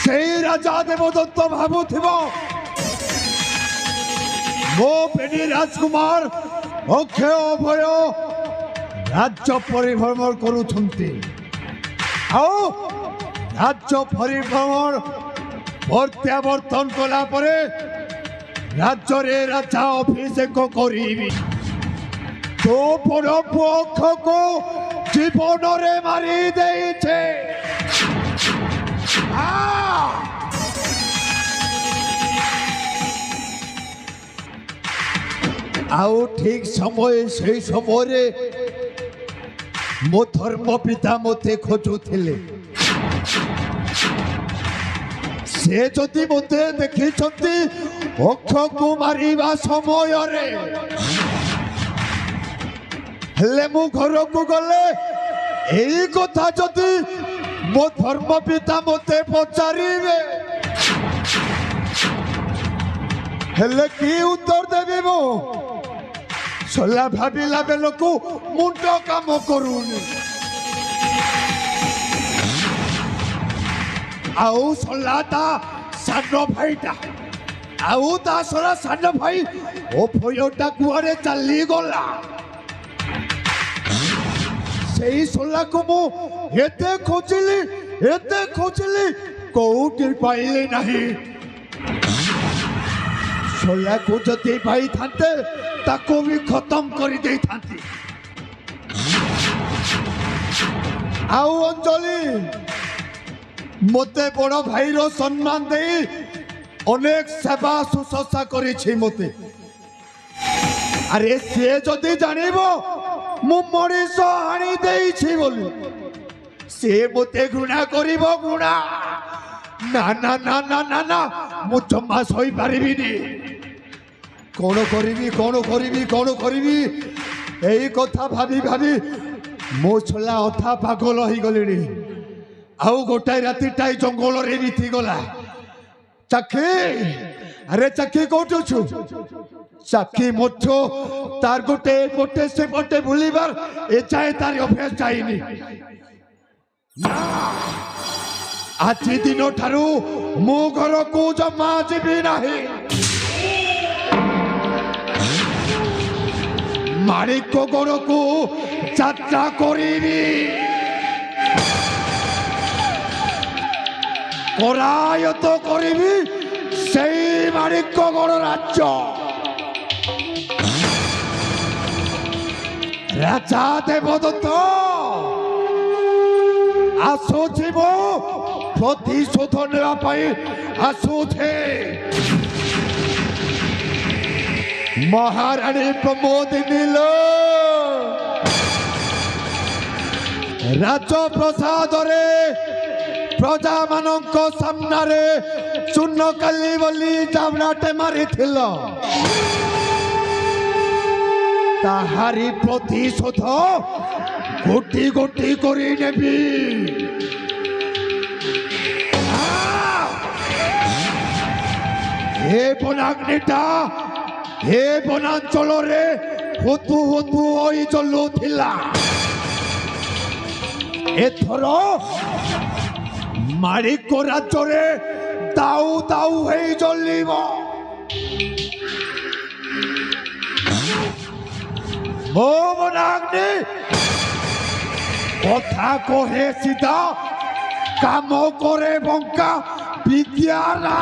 সেই রাজা দেবদত্ত ভাবুথিব ମୋ ବେଣୀ ରାଜକୁମାର ଅକ୍ଷୟ ଅଭୟ ରାଜ୍ୟ ପରିଭ୍ରମଣ କରୁଛନ୍ତି ଆଉ ରାଜ୍ୟ ପରିଭ୍ରମଣ ପ୍ରତ୍ୟାବର୍ତ୍ତନ କଲା ପରେ ରାଜ୍ୟରେ ରାଜା ଅଭିଷେକ କରିବି ତୋ ବଡ଼ ପୁଅ ଅକ୍ଷୟକୁ ଜୀବନରେ ମାରି ଦେଇଛେ ଆଉ ଠିକ ସମୟ ସେଇ ସମୟରେ ମୋ ଧର୍ମ ପିତା ମୋତେ ଖୋଜୁଥିଲେ ସେ ଯଦି ମୋତେ ଦେଖିଛନ୍ତି ଅକ୍ଷୟକୁ ମାରିବା ସମୟରେ ହେଲେ ମୁଁ ଘରକୁ ଗଲେ ଏଇ କଥା ଯଦି ମୋ ଧର୍ମ ପିତା ମୋତେ ପଚାରିବେ ହେଲେ କି ଉତ୍ତର ଦେବି ମୁଁ ସଲା ଭାବିଲା ବେଳକୁ ମୁଣ୍ଡ କାମ କରୁନି ଆଉ ସଲା ତା ସାନ ଭାଇଟା ଆଉ ତା ସଲା ସାନ ଭାଇ ଅଭୟଟା କୁଆଡ଼େ ଚାଲିଗଲା ସେଇ ସଲାକୁ ମୁଁ ଏତେ ଖୋଜିଲି କୋଉଠି ପାଇଲି ନାହିଁ ସଲାକୁ ଯଦି ପାଇଥାନ୍ତେ ତାକୁ ବି ଖତମ କରିଦେଇଥାନ୍ତି ଆଉ ଅଞ୍ଜଳି ମୋତେ ବଡ଼ ଭାଇର ସମ୍ମାନ ଦେଇ ଅନେକ ସେବା ଶୁଶ୍ରୂଷା କରିଛି ମୋତେ ଆରେ ସିଏ ଯଦି ଜାଣିବ ମୁଁ ମଣିଷ ଆଣି ଦେଇଛି ବୋଲି ସିଏ ମୋତେ ଘୃଣା କରିବ ଘୃଣା ନା ନା ନା ନା ନା ନା ମୁଁ ଜମା ସହିପାରିବିନି କଣ କରିବି ଏଇ କଥା ଭାବି ମୋ ଛଲା ଅଧା ପାଗଳ ହେଇଗଲିଣି ଆଉ ଗୋଟାଏ ରାତିଟାଏ ଜଙ୍ଗଲରେ ବିତିଗଲା ଚାକ୍ଷୀ କୋଉଠି ଅଛୁ ଚାକ୍ଷୀ ମଧ୍ୟ ତାର ଗୋଟେ ସେପଟେ ବୁଲିବାର ଏଯାଏ ତାର ଅଭ୍ୟାସ ଯାଇନି ଆଜି ଦିନ ଠାରୁ ମୁଁ ଘରକୁ ଜମା ଯିବି ନାହିଁ ମାଳିକ ଗଡ଼କୁ ଯାତ୍ରା କରିବି କରାୟତ କରିବି ସେଇ ମାଳିକ ଗଡ଼ ରାଜ୍ୟ ରାଜା ଦେବଦତ୍ତ ଆସୁଥିବ ପ୍ରତିଶୋଧ ନେବା ପାଇଁ ଆସୁଛେ ମହାରାଣୀ ପ୍ରମୋଦିନୀ ରାଜପ୍ରସାଦରେ ପ୍ରଜାମାନଙ୍କ ସାମ୍ନାରେ ଚୂନ କାଲି ବୋଲି ଚାବଡ଼ାଟେ ମାରିଥିଲ ତାହାରି ପ୍ରତିଶୋଧ ଗୋଟି ଗୋଟି କରି ନେବି ଏ ବନାଗ୍ନିଟା ଏ ବନାଞ୍ଚଳରେ ହୁତୁ ହୋଇ ଚଲୁଥିଲା ଏଥର ମାଳିକ ରାଜ୍ୟରେ ଦାଉ ହେଇ ଚଲିବ ମୋ ବନାଗ୍ନି কথা কহে সিধা কাম করে বঙ্কা বিদ্যা না